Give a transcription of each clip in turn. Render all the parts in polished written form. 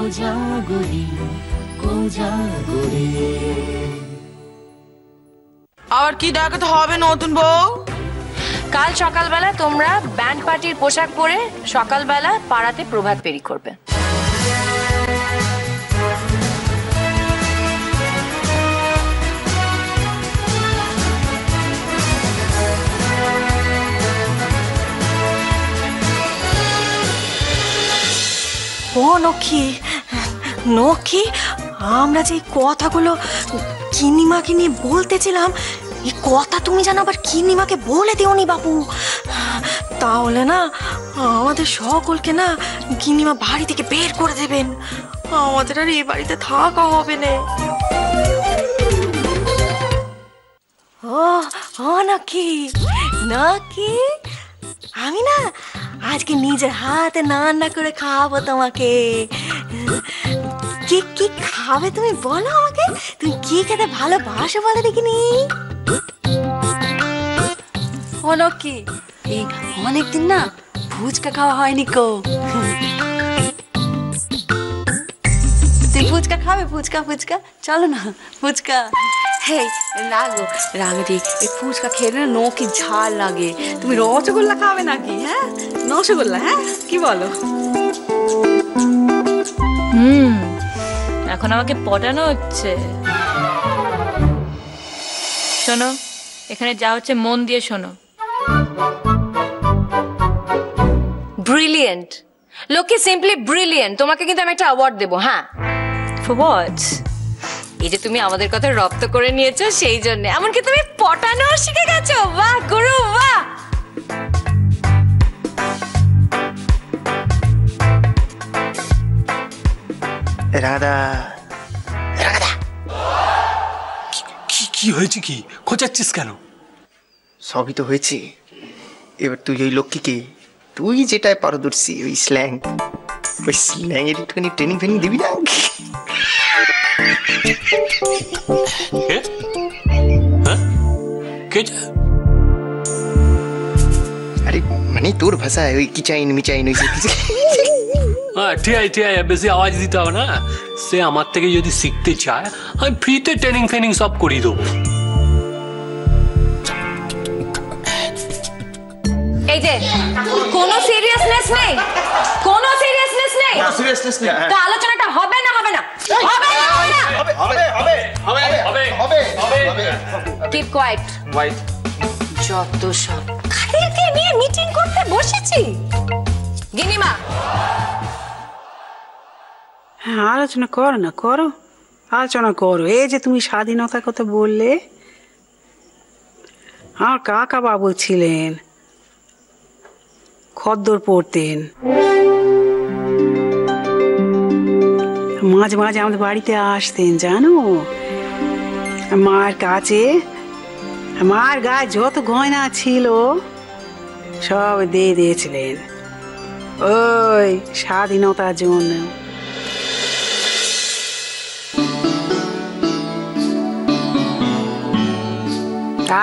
কোজাগরি কোজাগরি। আর কি দেখাতে হবে নতুন বউ? কাল সকালবেলা তোমরা ব্যান্ড পার্টির পোশাক পরে সকালবেলা পাড়াতে প্রভাত ফেরি করবে। ও নক্ষী, নক্ষী, আমরা যে কথাগুলো কিনিমাকে নিয়ে বলতেছিলাম, এই কথা তুমি যেন আবার কিনিমাকে বলে দিওনি বাপু। তাহলে না আমাদের সকলকে না কিনিমা বাড়ি থেকে বের করে দেবেন। আমাদের আর এই বাড়িতে থাকা হবে না। ও নক্ষী, নক্ষী, আমি না আজকে নিজের হাতে রান্না করে খাওয়াবো তোমাকে। কি কি খাবে তুমি বলো আমাকে? তুমি কি খেতে ভালোবাসো বলে দেখিনি। হলো কি, এই অনেকদিন না ফুচকা খাওয়া হয়নি কো। তুই ফুচকা খাবে? ফুচকা ফুচকা চলো না ফুচকা। হে না গো রাঙাটি, এই ফুচকা খেলে না কি ঝাল লাগে। তুমি রসগোল্লা খাবে নাকি? হ্যাঁ রসগোল্লা, হ্যাঁ কি বলো? এখন আমাকে পটানো হচ্ছে। শোনো, এখানে যা হচ্ছে মন দিয়ে শোনো। ব্রিলিয়েন্ট, লোকে সিম্পলি ব্রিলিয়েন্ট। তোমাকে কিন্তু আমি একটা অ্যাওয়ার্ড দেবো। হ্যাঁ, ফর হোয়াট? এই যে তুমি আমাদের কথা রপ্ত করে নিয়েছো সেই জন্য। এমনকি তুমি পটানো শিখে গেছো। বাহ গুরু, বাহ। রাধা, রাধা, কি হয়েছে? কি খোঁচাচ্ছিস কেন? সবই তো হয়েছে। এবার তুই ওই লক্ষ্মীকে, তুই যেটায় পারদর্শী, ওই স্ল্যাং, ওই স্ল্যাং এর একটুখানি ট্রেনিং ফেনিং দিবি না? আরে মানে তোর ভাষায় ওই কিচাইন মিচাইন ওই ঠিক আছে, বেশি আওয়াজ দিতে হবে না। সে আমার থেকে যদি শিখতে চায় আমি ফ্রিতে ট্রেনিং ফেনিং সব করিয়ে দেবো। এই যে কোনো সিরিয়াসনেস নেই, কোনো সিরিয়াসনেস নেই। তো আলোচনাটা হবে না, হবে না, হবে না, হবে না। Keep quiet. যত সব কাদেরকে নিয়ে মিটিং করতে বসেছি। গিনিমা, হ্যাঁ আলোচনা করো না, করো আলোচনা করো। এই যে তুমি স্বাধীনতার কথা বললে, আমার কাকা বাবু ছিলেন, খদ্দর পড়তেন, মাঝে মাঝে আমাদের বাড়িতে আসতেন জানো। মার কাছে, মার গায়ে যত গয়না ছিল সব দিয়ে দিয়েছিলেন ওই স্বাধীনতার জন্য।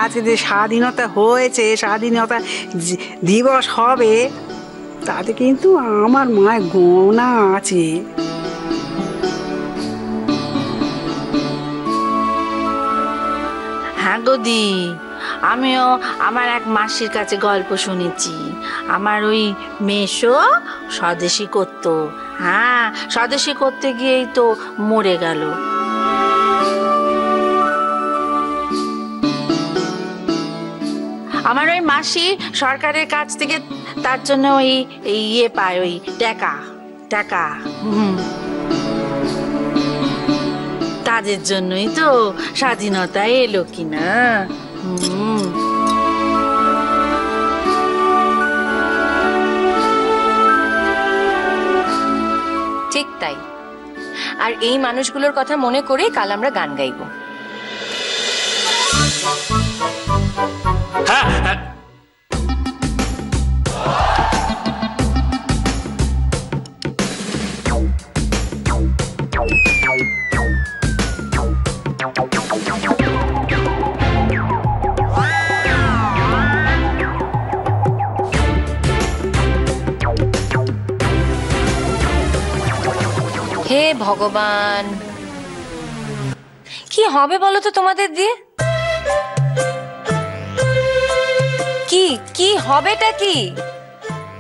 আজকে যে স্বাধীনতা হয়েছে, স্বাধীনতা দিবস হবে, তাতে কিন্তু আমার মায়ের গয়না আছে। হ্যাঁ গদি, আমিও আমার এক মাসির কাছে গল্প শুনেছি। আমার ওই মেশো স্বদেশী করতো। হ্যাঁ, স্বদেশী করতে গিয়েই তো মরে গেল। আমার ওই মাসি সরকারের কাছ থেকে তার জন্য ওই ইয়ে পায়, ওই টাকা টাকা। তাদের জন্যই তো স্বাধীনতা এলো কিনা। ঠিক তাই। আর এই মানুষগুলোর কথা মনে করে কাল আমরা গান গাইবো। হ্যাঁ, হে ভগবান, কি হবে বলো তো তোমাদের দিয়ে? কি কি হবেটা কি?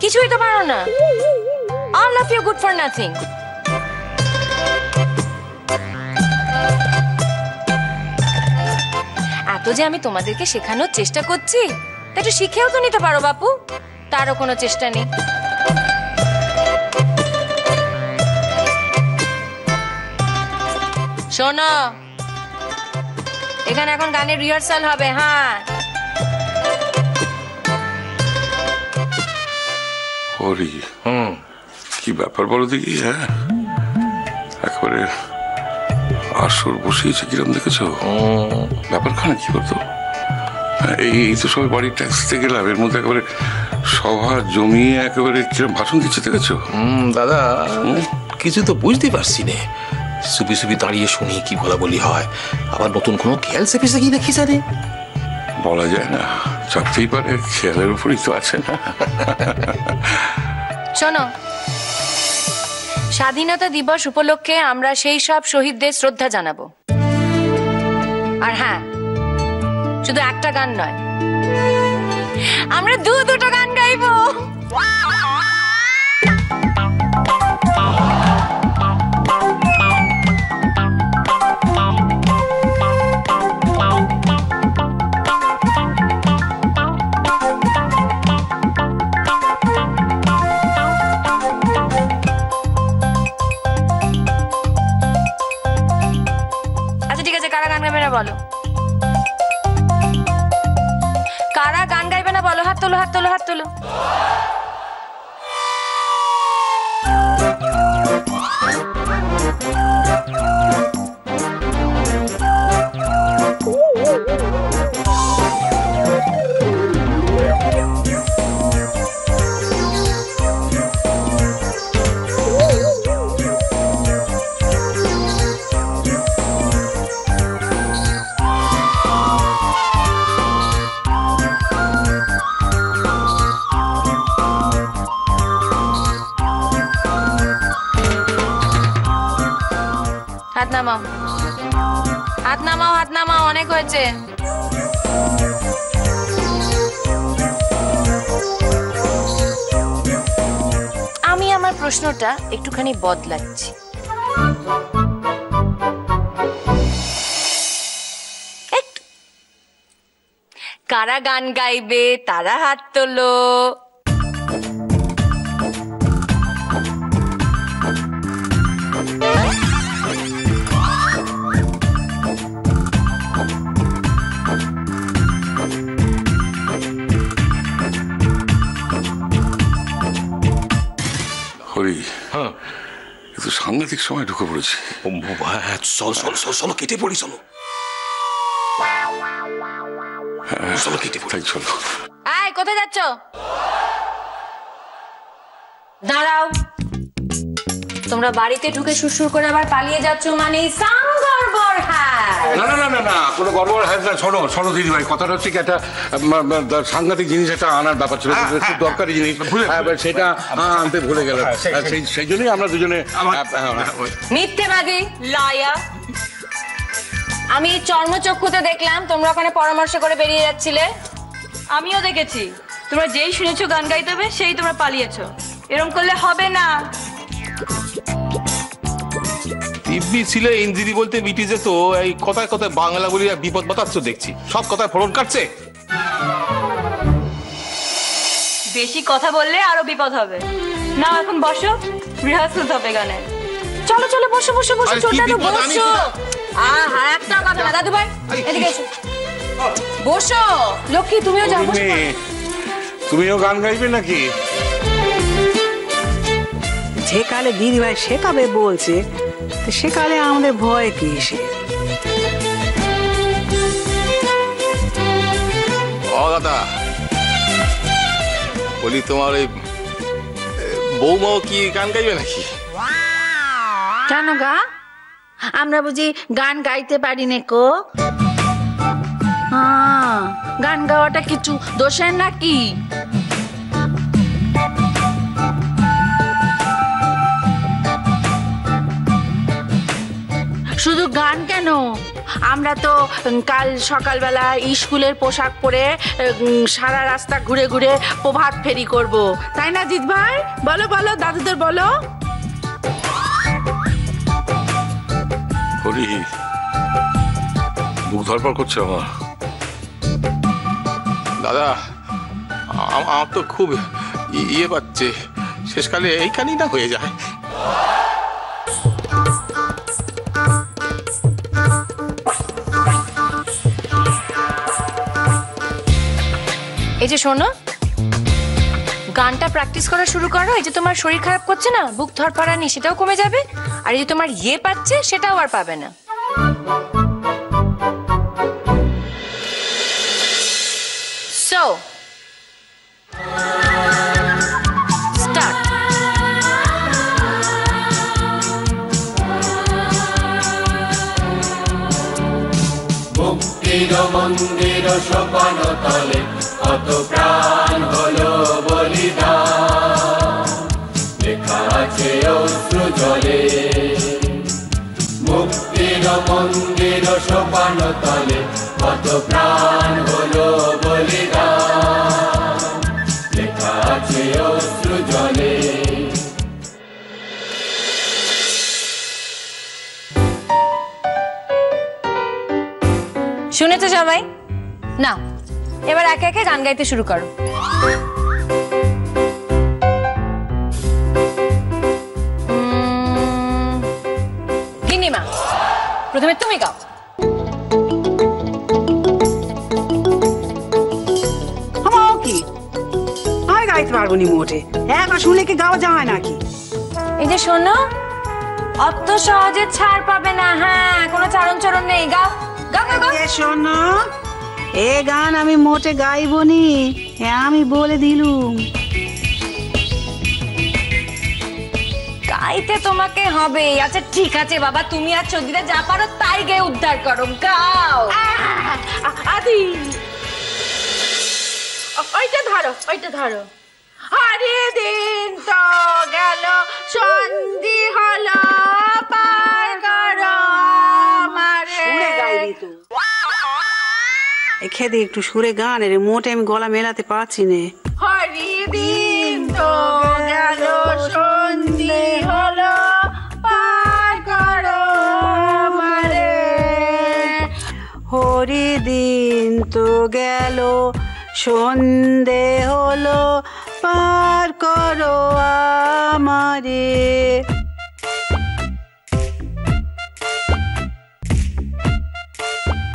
কিছুই তো পারো না। All of you good for nothing. এত যে আমি তোমাদেরকে শেখানোর চেষ্টা করছি, তা একটু শিখেও তো নিতে পারো বাপু। তারও কোনো চেষ্টা নেই। শোনো, এখানে এখন গানের রিহার্সাল হবে। হ্যাঁ, হরি, কি ব্যাপার বলো দেখি? হ্যাঁ, একেবারে আসর বসিয়েছে কিরম দেখেছো? ব্যাপারখানে কি বলতো, এই তো সবাই বাড়ির ট্যাক্স দিতে গেলাম, এর মধ্যে একেবারে সভা জমিয়ে একেবারে কিরম ভাষণ দিচ্ছে দেখেছো? দাদা, কিছু তো বুঝতে পারছি না। সুপি সুপি দাঁড়িয়ে শুনি কি বলা বলি হয়, আবার নতুন কোনো খেয়াল চেপেছে কি দেখি জানে, বলা যায় না, চাপতেই পারে, খেয়ালের উপরই তো আছে না। শোনো, স্বাধীনতা দিবস উপলক্ষে আমরা সেই সব শহীদদের শ্রদ্ধা জানাবো। আর হ্যাঁ, শুধু একটা গান নয়, আমরা দুটো গান গাইবো। বলো, কারা গান গাইবে না বলো? হাত তোলো, হাত তোলো, হাত তোলো। হাত নামাও, হাত নামাও, হাত নামাও, অনেক হয়েছে। আমি আমার প্রশ্নটা একটুখানি বদলাচ্ছি। কারা গান গাইবে তারা হাত তোলো। হরি, হ্যাঁ, একটু সাংঘাতিক সময় ঢুকে পড়েছি। চলো কেটে পড়ি, চলো চলো কেটে পড়ি, চলো। আয়, কোথায় যাচ্ছ? দাঁড়াও, তোমরা বাড়িতে ঢুকে সুরসুর করে আবার পালিয়ে যাচ্ছ মানে সাংগরবর। না না না না না, কোনো গড়বড় হয় না। শোনো শোনো দিদি ভাই, কথাটা হচ্ছে কি, একটা সাংঘাতিক জিনিস একটা আনার ব্যাপার ছিল, খুব দরকারি জিনিস, সেটা আনতে ভুলে গেলাম। সেই জন্যই আমরা দুজনে। মিথ্যেবাদী, লায়া। আমি চর্মচক্ষুতে দেখলাম তোমরা ওখানে পরামর্শ করে বেরিয়ে যাচ্ছিলে। আমিও দেখেছি, তোমরা যেই শুনেছো গান গাইতে হবে সেই তোমরা পালিয়েছো। এরকম করলে হবে না। দিব্যি ছিল ইঞ্জিরি বলতে মিটি যেত, এই কথায় কথায় বাংলা বলি বিপদ বাতাচ্ছ দেখছি, সব কথায় ফোড়ন কাটছে। বেশি কথা বললে আরো বিপদ হবে। না, এখন বসো, রিহার্সাল হবে গানে। চলো চলো, বসো বসো বসো, ছোট বসো। আহা, একটা কথা না, দাদু ভাই এদিকে এসো, বসো। লক্ষ্মী, তুমিও যাও, বসো। তুমিও গান গাইবে নাকি? যে কালে দিদি ভাই শেখাবে বলছে, সেকালে আমাদের ভয় কিসে? ও দাদা, বলি তোমার ওই বৌমাও কি গান গাইবে নাকি? কেন গা? আমরা বুঝি গান গাইতে পারি না কো? গান গাওয়াটা কিছু দোষের নাকি? শুধু গান কেন, আমরা তো কাল সকালবেলা স্কুলের পোশাক পরে সারা রাস্তা ঘুরে ঘুরে প্রভাত ফেরি করব, তাই না জিৎ ভাই? বলো বলো দাদুদের বলো। হরি, বুক ধরপড় করছে আমার। দাদা, আমার তো খুব ইয়ে পাচ্ছে, শেষকালে এইখানেই না হয়ে যায়। এই যে শোনো, গানটা প্র্যাকটিস করা শুরু করো। এই যে তোমার শরীর খারাপ করছে না, বুক ধরপড়ানি, সেটাও কমে যাবে। আর এই যে তোমার ইয়ে পাচ্ছে, সেটাও আর পাবে না। So start. মুক্তির মন্দির সোপান তলে কত প্রাণ হলো বলিদান, লেখা আছে অশ্রু জলে। মুক্তির মন্দির সোপান তলে কত প্রাণ হলো বলিদান, লেখা আছে অশ্রু জলে। শুনেছো সবাই? না, এবার একে একে গান গাইতে শুরু করো। গিন্নিমা, প্রথমে তুমি গাও। কি আমি গাইতে পারবো নি মোটে, একবার শুনলে কি গাওয়া যায় নাকি? এই যে শোনো, অত সহজে ছাড় পাবে না। হ্যাঁ, কোনো চারণ চরণ নেই, গাও গাও গাও। শোনো, এ গান আমি মোটে গাইবো নি, আমি বলে দিলুম। গাইতে তোমাকে হবে। আচ্ছা ঠিক আছে বাবা, তুমি আর চৌধুরীরা যা পারো তাই গেয়ে উদ্ধার করো, গাও। আদি ওইটা ধরো, ওইটা ধরো। আরে দিন তো গেল, সন্ধি হলো, পার করো আমারে। খেদে একটু সুরে গান, রে মোটে আমি গলা মেলাতে পারছি নে। হরি দিন তো গেল, সন্ধি হলো, পার করো আমারে। হরি দিন তো গেল, সন্ধে হলো, পার করো আমারে।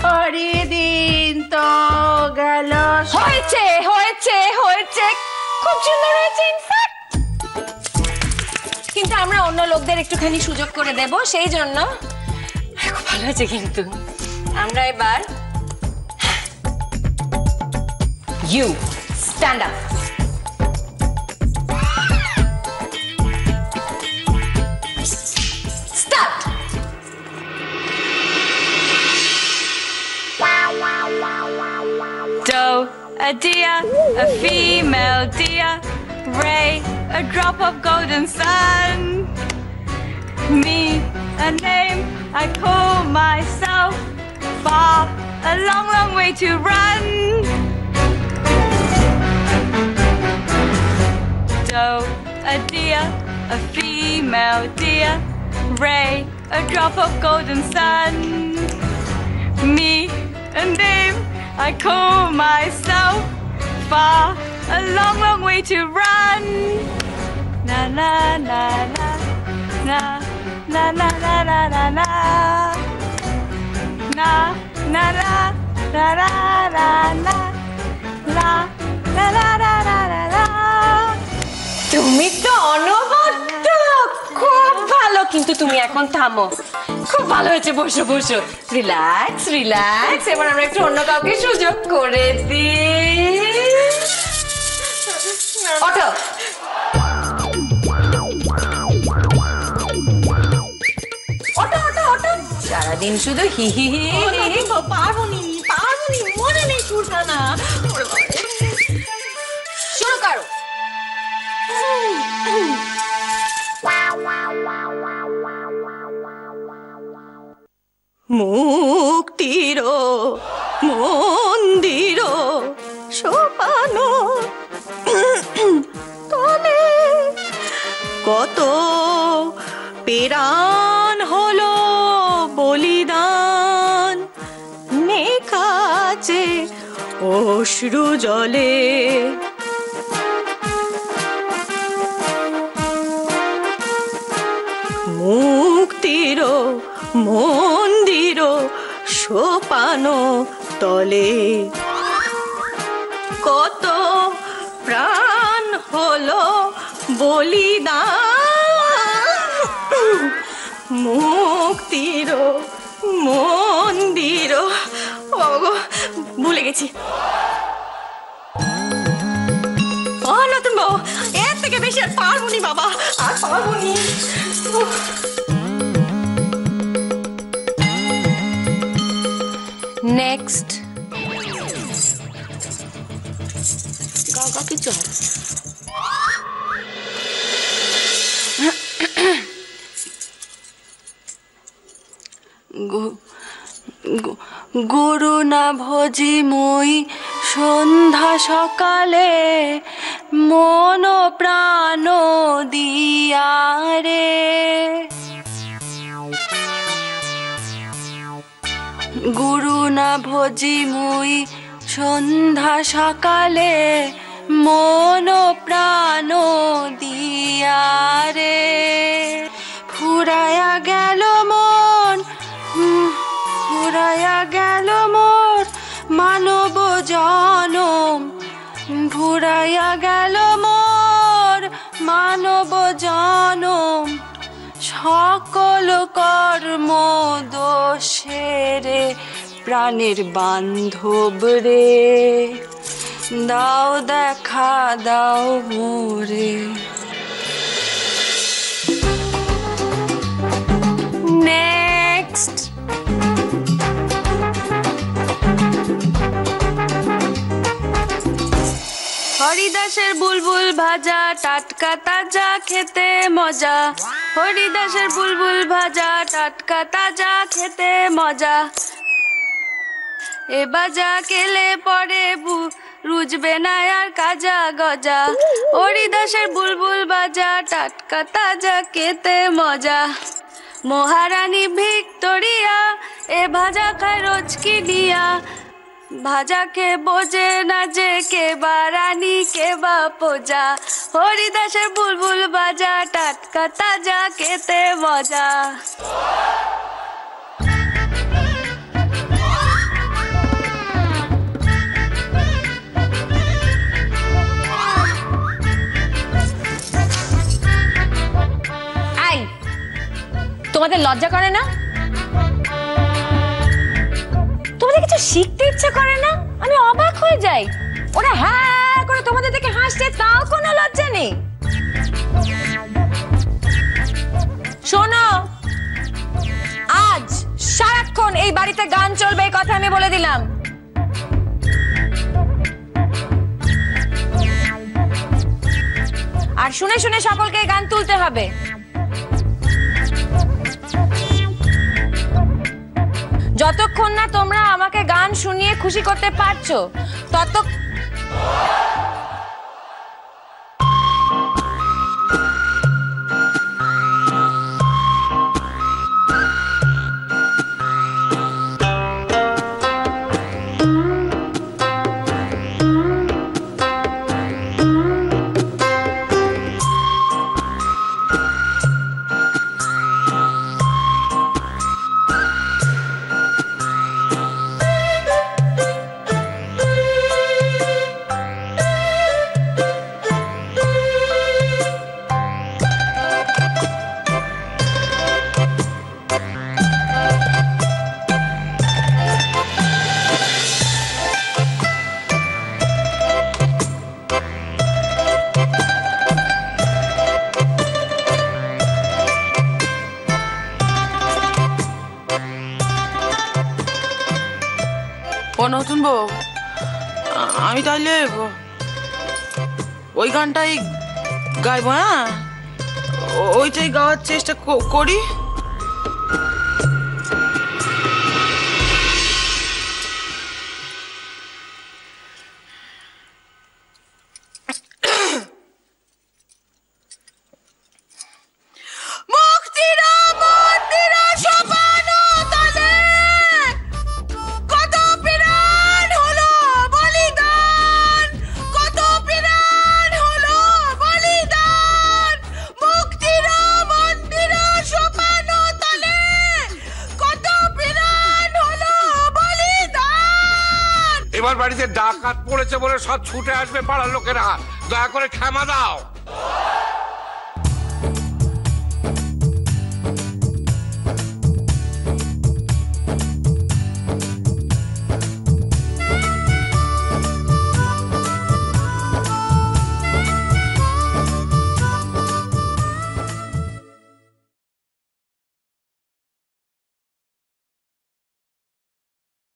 হরি দিন তো গেল। হয়েছে হয়েছে হয়েছে, খুব সুন্দর হয়েছে ইনফ্যাক্ট। কিন্তু আমরা অন্য লোকদের একটুখানি সুযোগ করে দেব, সেই জন্য খুব ভালো হয়েছে। কিন্তু আমরা এবার you stand up. Start. Doe, a deer, a female deer. Ray, a drop of golden sun. Me, a name I call myself. Far, a long, long way to run. Doe, a deer, a female deer. Ray, a drop of golden sun. Me, a name I call myself. Far, a long, long way to run. Na na na na na na na na na na na na na na na na na na la la la la la la la. তুমি তো অনবদ্য, খুব ভালো। কিন্তু তুমি এখন থামো, খুব ভালো হয়েছে। বসো বসো, রিল্যাক্স রিল্যাক্স। এবার আমরা একটু অন্য কাউকে সুযোগ করে দিই। ওঠো। ওঠো ওঠো ওঠো, সারাদিন শুধু হি হি হি হি। পারবনি পারবনি, মনে নেই সুরটা না। শুরু করো। মুক্তির মন্দির সোপানো তলে কত পেরান হলো বলিদান নেকাজে অশ্রু জলে মুক্তির মন্দির সোপানো তলে কত প্রাণ হলো বলিদান মুক্তির মন্দির ভুলে গেছি। নতুন বউ, এর থেকে বেশি আর পারবনি বাবা, আর পারবনি। নেক্সট গাগা কি চল গুরু না ভজি মই সন্ধ্যা সকালে মন প্রাণ দিয়া রে গুরু না ভজি মই সন্ধ্যা সকালে মন প্রাণ দিয়া রে ফুরায়া গেল মন ফুরায়া গেল মোর মানব জনম ফুরায়া গেল মোর মানব জনম সকল কর্ম দোষেরে প্রাণের বান্ধব রে দাও দেখা দাও মোরে। নেক্সট হরিদাসের বুলবুল ভাজা টাটকা তাজা খেতে মজা হরিদাসের বুলবুল ভাজা টাটকা তাজা খেতে মজা এ বাজা খেলে পরে রুজবে না আর কাজা গজা হরিদাসের বুলবুল ভাজা টাটকা তাজা খেতে মজা মহারানী ভিক্টোরিয়া এ ভাজা খায় রোজ কিনিয়া ভাজা কে বোঝে না যে কে বা রানী কে বা প্রজা হরিদাসের বুলবুল ভাজা টাটকা তাজা খেতে মজা। তোমাদের লজ্জা করে না? তোমাদের কিছু শিখতে ইচ্ছা করে না? আমি অবাক হয়ে যাই, ওরা হ্যাঁ করে তোমাদের থেকে হাসছে, তাও কোনো লজ্জা নেই। শোনো, আজ সারাক্ষণ এই বাড়িতে গান চলবে, এই কথা আমি বলে দিলাম। আর শুনে শুনে সকলকে গান তুলতে হবে। যতক্ষণ না তোমরা আমাকে গান শুনিয়ে খুশি করতে পারছো ততক্ষণ নতুন বউ, আমি তাহলে ওই গানটাই গাইবো। হ্যাঁ, ওইটাই গাওয়ার চেষ্টা করি। এবার বাড়িতে ডাকাত পড়েছে বলে সব ছুটে আসবে পাড়ার লোকেরা, দয়া করে ক্ষমা দাও।